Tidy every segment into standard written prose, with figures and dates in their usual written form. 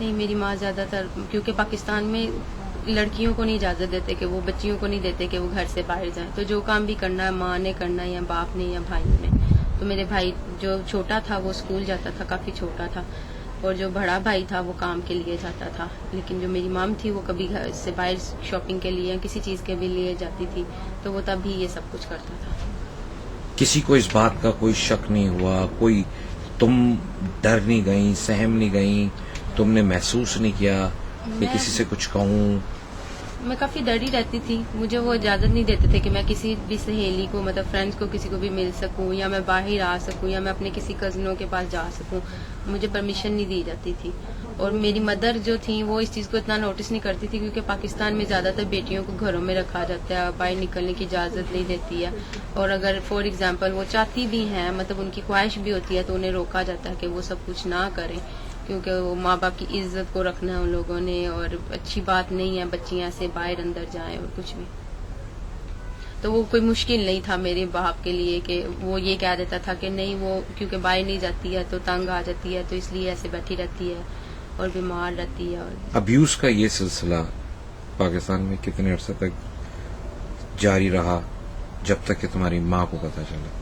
نہیں، میری ماں زیادہ تر کیونکہ پاکستان میں لڑکیوں کو نہیں اجازت دیتے کہ وہ بچیوں کو نہیں دیتے کہ وہ گھر سے باہر جائیں، تو جو کام بھی کرنا ہے ماں نے کرنا ہے یا باپ نے یا بھائی نے. تو میرے بھائی جو چھوٹا تھا وہ اسکول جاتا تھا، کافی چھوٹا تھا، اور جو بڑا بھائی تھا وہ کام کے لیے جاتا تھا. لیکن جو میری مام تھی وہ کبھی گھر سے باہر شاپنگ کے لیے یا کسی چیز کے بھی لیے جاتی تھی، تو وہ تب ہی یہ سب کچھ کرتا تھا. کسی کو اس بات کا کوئی شک نہیں ہوا؟ کوئی تم ڈر نہیں گئیں، سہم نہیں گئیں؟ تم نے محسوس نہیں کیا کہ کسی سے کچھ کہوں؟ میں کافی ڈری رہتی تھی. مجھے وہ اجازت نہیں دیتے تھے کہ میں کسی بھی سہیلی کو، مطلب فرینڈس کو، کسی کو بھی مل سکوں یا میں باہر آ سکوں یا میں اپنے کسی کزنوں کے پاس جا سکوں. مجھے پرمیشن نہیں دی جاتی تھی. اور میری مدر جو تھیں وہ اس چیز کو اتنا نوٹس نہیں کرتی تھی، کیونکہ پاکستان میں زیادہ تر بیٹیوں کو گھروں میں رکھا جاتا ہے، باہر نکلنے کی اجازت نہیں دیتی ہے. اور اگر فار ایگزامپل وہ چاہتی بھی ہیں، مطلب ان کی خواہش بھی ہوتی ہے، تو انہیں روکا جاتا ہے کہ وہ سب کچھ نہ کریں، کیونکہ وہ ماں باپ کی عزت کو رکھنا ہے ان لوگوں نے، اور اچھی بات نہیں ہے بچیاں ایسے باہر اندر جائیں اور کچھ بھی. تو وہ کوئی مشکل نہیں تھا میرے باپ کے لیے کہ وہ یہ کہہ دیتا تھا کہ نہیں، وہ کیونکہ باہر نہیں جاتی ہے تو تنگ آ جاتی ہے، تو اس لیے ایسے بیٹھی رہتی ہے اور بیمار رہتی ہے. اور ابیوز کا یہ سلسلہ پاکستان میں کتنے عرصے تک جاری رہا جب تک کہ تمہاری ماں کو پتہ چلا؟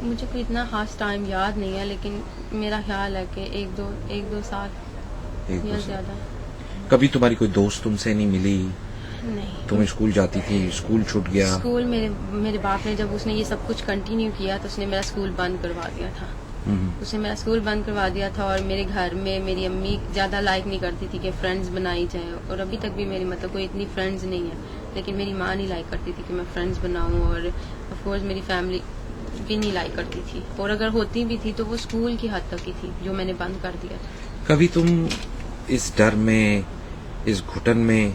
مجھے کوئی اتنا خاص ٹائم یاد نہیں ہے، لیکن میرا خیال ہے کہ ایک دو سال یا زیادہ. کبھی تمہاری کوئی دوست تم سے نہیں ملی؟ نہیں. تم اسکول جاتی تھی، اسکول چھوٹ گیا؟ اسکول میرے باپ نے جب اس نے یہ سب کچھ کنٹینیو کیا تو اس نے میرا اسکول بند کروا دیا تھا. اس نے میرا اسکول بند کروا دیا تھا. اور میرے گھر میں میری امی زیادہ لائک نہیں کرتی تھی کہ فرینڈز بنائی جائیں، اور ابھی تک بھی میری مطلب کوئی اتنی فرینڈز نہیں ہے، لیکن میری ماں نہیں لائک کرتی تھی کہ میں فرینڈز بناؤں، اور آف کورس میری فیملی بھی نہیں لائک کرتی تھی، اور اگر ہوتی بھی تھی تو وہ اسکول کی حد تک ہی تھی جو میں نے بند کر دیا تھا. کبھی تم اس ڈر میں، اس گھٹن میں،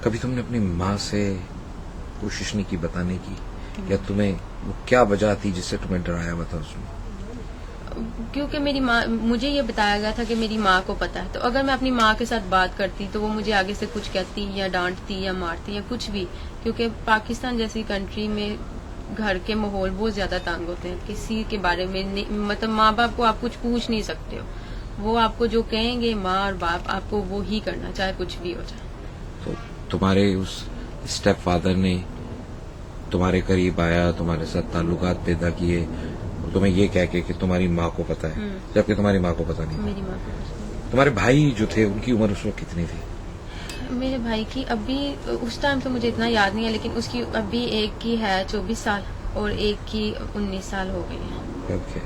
کبھی تم نے اپنی ماں سے کوشش نہیں کی بتانے کی؟ یا تمہیں وہ کیا وجہ تھی جس سے تمہیں ڈرایا ہوا تھا اس میں؟ کیونکہ میری ماں، مجھے یہ بتایا گیا تھا کہ میری ماں کو پتا ہے، تو اگر میں اپنی ماں کے ساتھ بات کرتی تو وہ مجھے آگے سے کچھ کہتی یا ڈانٹتی یا مارتی یا کچھ بھی، کیونکہ پاکستان جیسی کنٹری میں گھر کے ماحول بہت زیادہ تنگ ہوتے ہیں. کسی کے بارے میں مطلب ماں باپ کو آپ کچھ پوچھ نہیں سکتے ہو، وہ آپ کو جو کہیں گے ماں اور باپ، آپ کو وہی کرنا چاہے کچھ بھی ہو جائے. تو تمہارے اس اسٹیپ فادر نے تمہارے قریب آیا، تمہارے ساتھ تعلقات پیدا کیے، اور تمہیں یہ کہہ کے کہ تمہاری ماں کو پتا ہے، جبکہ تمہاری ماں کو پتا نہیں. میری ماں کو تمہارے بھائی جو تھے ان کی عمر اس وقت کتنی تھی؟ میرے بھائی کی ابھی اس ٹائم تو مجھے اتنا یاد نہیں ہے، لیکن اس کی ابھی ایک کی ہے 24 سال اور ایک کی 19 سال ہو گئی ہے. اوکے.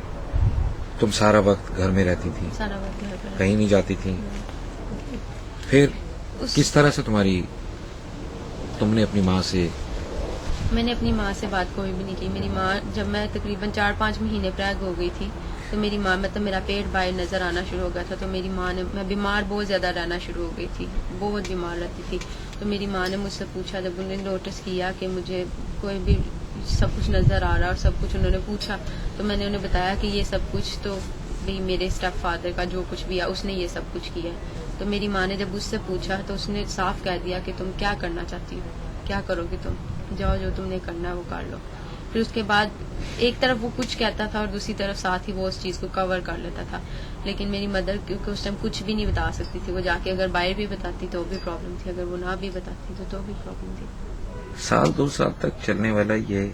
تم سارا وقت گھر میں رہتی تھی، سارا وقت گھر پر کہیں نہیں جاتی تھی؟ پھر کس طرح سے تم نے اپنی ماں سے؟ میں نے اپنی ماں سے بات کوئی بھی نہیں کی. میری ماں، جب میں تقریباً 4-5 مہینے پریگ ہو گئی تھی تو میری ماں، مطلب میرا پیٹ باہر نظر آنا شروع ہو گیا تھا، تو میری ماں نے، میں بیمار بہت زیادہ رہنا شروع ہو گئی تھی، بہت بیمار رہتی تھی. تو میری ماں نے مجھ سے پوچھا، جب انہوں نے نوٹس کیا کہ مجھے کوئی بھی سب کچھ نظر آ رہا اور سب کچھ انہوں نے پوچھا، تو میں نے انہیں بتایا کہ یہ سب کچھ تو بھی میرے اسٹیپ فادر کا جو کچھ بھی ہے اس نے یہ سب کچھ کیا ہے. تو میری ماں نے جب اس سے پوچھا تو اس نے صاف کہہ دیا کہ تم کیا کرنا چاہتی ہو، کیا کرو گی تم، جاؤ جو تم نے کرنا ہے وہ کر لو. پھر اس کے بعد ایک طرف وہ کچھ کہتا تھا اور دوسری طرف ساتھ ہی وہ اس چیز کو کور کر لیتا تھا. لیکن میری مدر کیونکہ اس ٹائم کچھ بھی نہیں بتا سکتی تھی، وہ جا کے اگر باہر بھی بتاتی تو بھی پرابلم تھی، اگر وہ نہ بھی بتاتی تو بھی پرابلم تھی. 1-2 سال تک چلنے والا یہ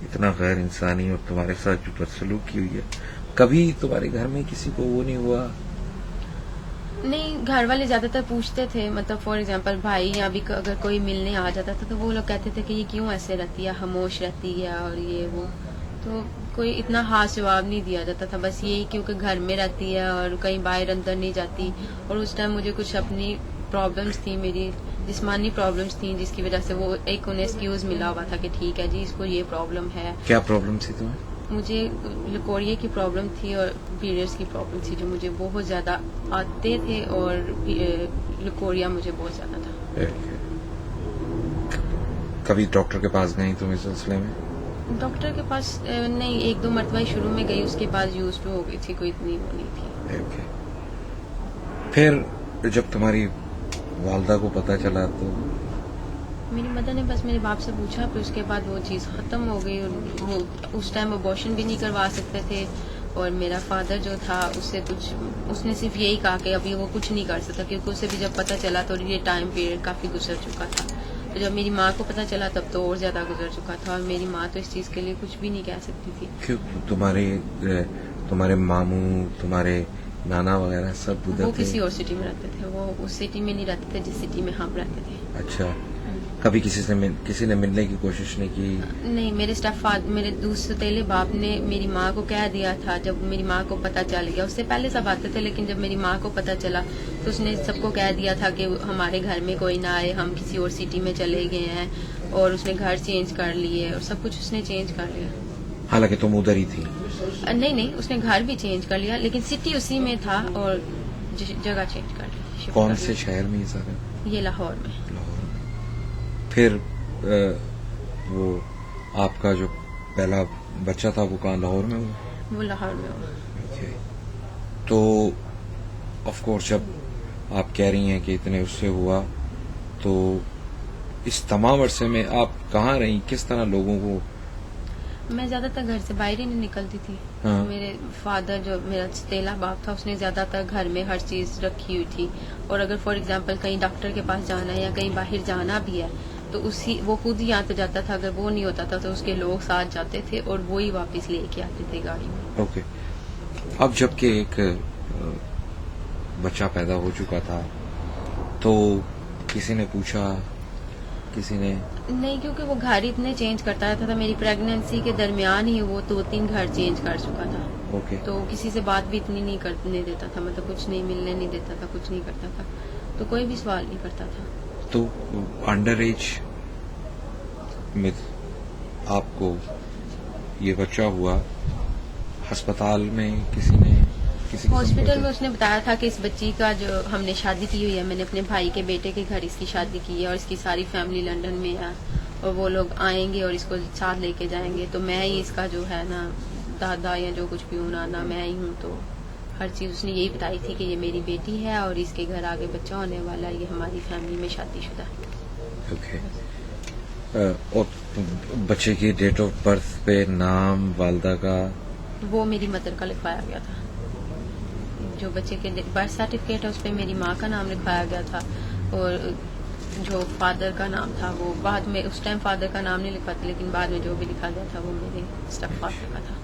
اتنا غیر انسانی اور تمہارے ساتھ جو بدسلوکی ہوئی ہے، کبھی تمہارے گھر میں کسی کو وہ نہیں ہوا؟ نہیں، گھر والے زیادہ تر پوچھتے تھے، مطلب فار ایگزامپل بھائی یا بھی اگر کوئی ملنے آ جاتا تھا تو وہ لوگ کہتے تھے کہ یہ کیوں ایسے رہتی ہے، خاموش رہتی ہے اور یہ وہ. تو کوئی اتنا خاص جواب نہیں دیا جاتا تھا، بس یہی کیونکہ گھر میں رہتی ہے اور کہیں باہر اندر نہیں جاتی. اور اس ٹائم مجھے کچھ اپنی پرابلمس تھیں، میری جسمانی پرابلمس تھیں، جس کی وجہ سے وہ ایک انہیں ایکسکیوز ملا ہوا تھا کہ ٹھیک ہے جی اس کو یہ پرابلم ہے. کیا پرابلم تھی تمہیں؟ مجھے لکوریا کی پرابلم تھی اور پیریڈس کی پرابلم تھی، جو مجھے بہت زیادہ آتے تھے، اور لکوریا مجھے بہت زیادہ تھا. کبھی ڈاکٹر کے پاس گئی تم اس سلسلے میں؟ ڈاکٹر کے پاس نہیں، 1-2 مرتبہ شروع میں گئی، اس کے بعد یوز ٹو ہو گئی تھی، کوئی اتنی وہ نہیں تھی. پھر جب تمہاری والدہ کو پتہ چلا تو؟ میری مدر نے بس میرے باپ سے پوچھا، پھر اس کے بعد وہ چیز ختم ہو گئی. اور وہ اس ٹائم ابارشن بھی نہیں کروا سکتے تھے، اور میرا فادر جو تھا اس نے صرف یہی کہا کہ ابھی وہ کچھ نہیں کر سکتا، کیونکہ اسے بھی جب پتہ چلا تو یہ ٹائم پیریڈ کافی گزر چکا تھا. تو جب میری ماں کو پتہ چلا تب تو اور زیادہ گزر چکا تھا، اور میری ماں تو اس چیز کے لیے کچھ بھی نہیں کہہ سکتی تھی. کیوں تمہارے ماموں، تمہارے نانا وغیرہ سب ادھر وہ تھے؟ کسی اور سٹی میں رہتے تھے، وہ اس سٹی میں نہیں رہتے تھے جس سٹی میں ہم رہتے تھے. اچھا، کبھی کسی نے ملنے کی کوشش نہیں کی؟ نہیں، میرے دوسرے باپ نے میری ماں کو کہہ دیا تھا. جب میری ماں کو پتہ چل گیا، اس سے پہلے سب آتے تھے، لیکن جب میری ماں کو پتہ چلا تو اس نے سب کو کہہ دیا تھا کہ ہمارے گھر میں کوئی نہ آئے، ہم کسی اور سٹی میں چلے گئے ہیں. اور اس نے گھر چینج کر لیے اور سب کچھ اس نے چینج کر لیا. حالانکہ تم ادھر ہی تھی؟ نہیں، اس نے گھر بھی چینج کر لیا، لیکن سٹی اسی میں تھا اور جگہ چینج کر لی. کون سے شہر میں یہ سارا؟ یہ لاہور میں. لاہور میں. پھر وہ آپ کا جو پہلا بچہ تھا وہ کہاں، لاہور میں ہوا؟ وہ لاہور میں ہوا. تو آف کورس جب آپ کہہ رہی ہیں کہ اتنے اس سے ہوا، تو اس تمام عرصے میں آپ کہاں رہیں، کس طرح لوگوں کو؟ میں زیادہ تر گھر سے باہر ہی نہیں نکلتی تھی. ہاں. میرے فادر جو میرا چچیلا باپ تھا، اس نے زیادہ تر گھر میں ہر چیز رکھی ہوئی تھی. اور اگر فار ایگزامپل کہیں ڈاکٹر کے پاس جانا ہے یا کہیں باہر جانا بھی ہے تو وہ خود ہی آتے جاتا تھا. اگر وہ نہیں ہوتا تھا تو اس کے لوگ ساتھ جاتے تھے اور وہی واپس لے کے آتے تھے گاڑی میں. اوکے. اب جب کہ ایک بچہ پیدا ہو چکا تھا تو کسی نے پوچھا، کسی نے؟ نہیں، کیونکہ وہ گھر اتنے چینج کرتا رہتا تھا. میری پریگنینسی کے درمیان ہی وہ 2-3 گھر چینج کر چکا تھا. اوکے. تو کسی سے بات بھی اتنی نہیں کرنے دیتا تھا، مطلب کچھ نہیں ملنے نہیں دیتا تھا، کچھ نہیں کرتا تھا. تو کوئی بھی سوال نہیں کرتا تھا. تو انڈر ایج میں آپ کو یہ بچہ ہوا، ہسپتال میں کسی نے ہاسپٹل میں اس نے بتایا تھا کہ اس بچی کا جو ہم نے شادی کی ہوئی ہے، میں نے اپنے بھائی کے بیٹے کے گھر اس کی شادی کی ہے اور اس کی ساری فیملی لنڈن میں ہے اور وہ لوگ آئیں گے اور اس کو ساتھ لے کے جائیں گے. تو میں ہی اس کا جو ہے نا دادا یا جو کچھ بھی ہوں، نانا میں ہی ہوں. تو ہر چیز اس نے یہی بتائی تھی کہ یہ میری بیٹی ہے اور اس کے گھر آگے بچہ ہونے والا ہے، یہ ہماری فیملی میں شادی شدہ ہے. اوکے. اور بچے کی ڈیٹ آف برتھ پہ نام والدہ کا؟ وہ میری مدر کا لکھوایا گیا تھا. جو بچے کے برتھ سرٹیفکیٹ ہے اس پہ میری ماں کا نام لکھوایا گیا تھا، اور جو فادر کا نام تھا وہ بعد میں، اس ٹائم فادر کا نام نہیں لکھا تھا، لیکن بعد میں جو بھی لکھا گیا تھا وہ میرے اسٹیپ فادر کا تھا.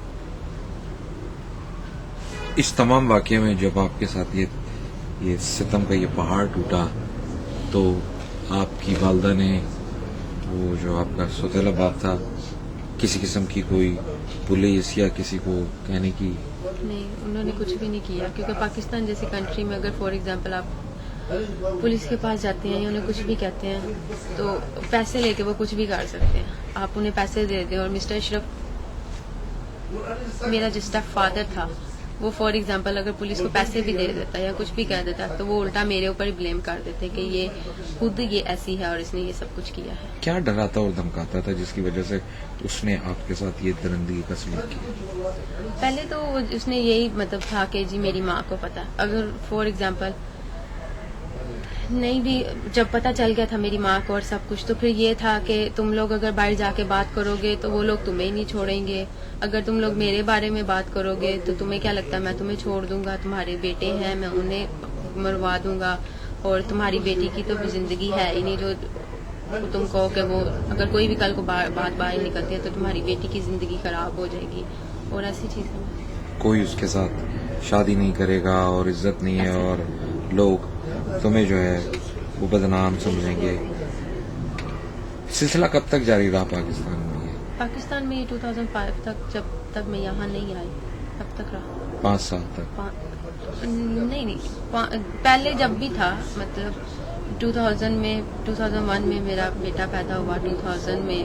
اس تمام واقعے میں جب آپ کے ساتھ یہ ستم کا یہ پہاڑ ٹوٹا تو آپ کی والدہ نے، وہ جو آپ کا سوتیلا باپ تھا، کسی قسم کی کوئی پولیس یا کسی کو کہنے کی؟ نہیں، انہوں نے کچھ بھی نہیں کیا، کیونکہ پاکستان جیسی کنٹری میں اگر فار ایگزامپل آپ پولیس کے پاس جاتے ہیں یا انہیں کچھ بھی کہتے ہیں تو پیسے لے کے وہ کچھ بھی کر سکتے ہیں. آپ انہیں پیسے دے دیں. اور مسٹر اشرف میرا جو اسٹیپ فادر تھا وہ فار ایگزامپل اگر پولیس کو پیسے بھی دے دیتا یا کچھ بھی کہہ دیتا تو وہ الٹا میرے اوپر ہی بلیم کر دیتے کہ یہ خود یہ ایسی ہے اور اس نے یہ سب کچھ کیا ہے. کیا ڈراتا اور دھمکاتا تھا جس کی وجہ سے اس نے آپ کے ساتھ یہ درندگی کا سلوک کیا؟ پہلے تو اس نے یہی مطلب تھا کہ جی میری ماں کو پتا، اگر فار ایگزامپل نہیں بھی جب پتہ چل گیا تھا میری ماں کو اور سب کچھ، تو پھر یہ تھا کہ تم لوگ اگر باہر جا کے بات کرو گے تو وہ لوگ تمہیں نہیں چھوڑیں گے، اگر تم لوگ میرے بارے میں بات کرو گے تو تمہیں کیا لگتا ہے میں تمہیں چھوڑ دوں گا؟ تمہارے بیٹے ہیں، میں انہیں مروا دوں گا، اور تمہاری بیٹی کی تو زندگی ہے ہی نہیں جو تم کہو کہ وہ اگر کوئی بھی کل کو بات باہر نکلتی ہے تو تمہاری بیٹی کی زندگی خراب ہو جائے گی، اور ایسی چیزیں. کوئی اس کے ساتھ شادی نہیں کرے گا اور عزت نہیں ہے اور لوگ تمہیں جو ہے وہ بدنام سمجھیں گے. سلسلہ کب تک جاری رہا پاکستان میں؟ یہ پاکستان میں 2005 تک، جب تک میں یہاں نہیں آئی تب تک رہا. 5 سال تک؟ نہیں، پہلے جب بھی تھا، مطلب 2001 میں میرا بیٹا پیدا ہوا، 2000 میں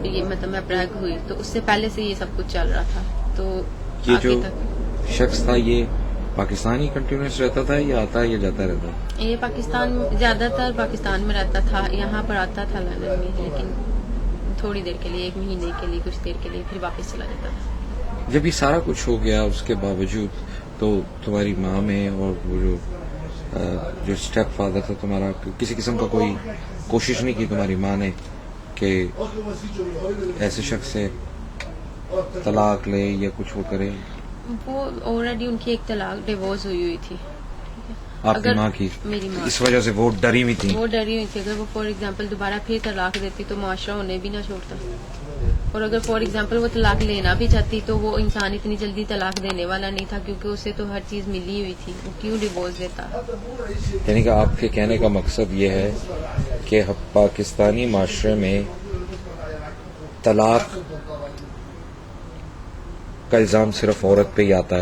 یہ مطلب میں پریگ ہوئی، تو اس سے پہلے سے یہ سب کچھ چل رہا تھا. تو یہ آگے جو تک شخص تھا یہ پاکستانی کنٹینیوس رہتا تھا یا آتا یا جاتا رہتا؟ یہ پاکستان، زیادہ تر پاکستان میں رہتا تھا، یہاں پر آتا تھا لندن میں، لیکن تھوڑی دیر کے لیے، 1 مہینے کے لیے، کچھ دیر کے لیے، پھر واپس چلا جاتا تھا. جب یہ سارا کچھ ہو گیا اس کے باوجود تو تمہاری ماں میں اور وہ جو اسٹیپ فادر تھا تمہارا، کسی قسم کا کوئی کوشش نہیں کی تمہاری ماں نے کہ ایسے شخص سے طلاق لے یا کچھ وہ کرے؟ وہ آلریڈی ان کی ایک طلاق ڈیورس ہوئی تھی. آپ کی ماں کی؟ میری ماں اس وجہ سے وہ ڈری ہوئی تھی. وہ ڈری ہوئی تھی اگر وہ فار ایگزامپل دوبارہ پھر طلاق دیتی تو معاشرہ انہیں بھی نہ چھوڑتا. اور اگر فار ایگزامپل وہ طلاق لینا بھی چاہتی تو وہ انسان اتنی جلدی طلاق دینے والا نہیں تھا, کیونکہ اسے تو ہر چیز ملی ہوئی تھی, وہ کیوں ڈیورس دیتا. یعنی کہ آپ کے کہنے کا مقصد یہ ہے کہ پاکستانی معاشرے میں طلاق کا الزام صرف عورت پہ ہی آتا ہے.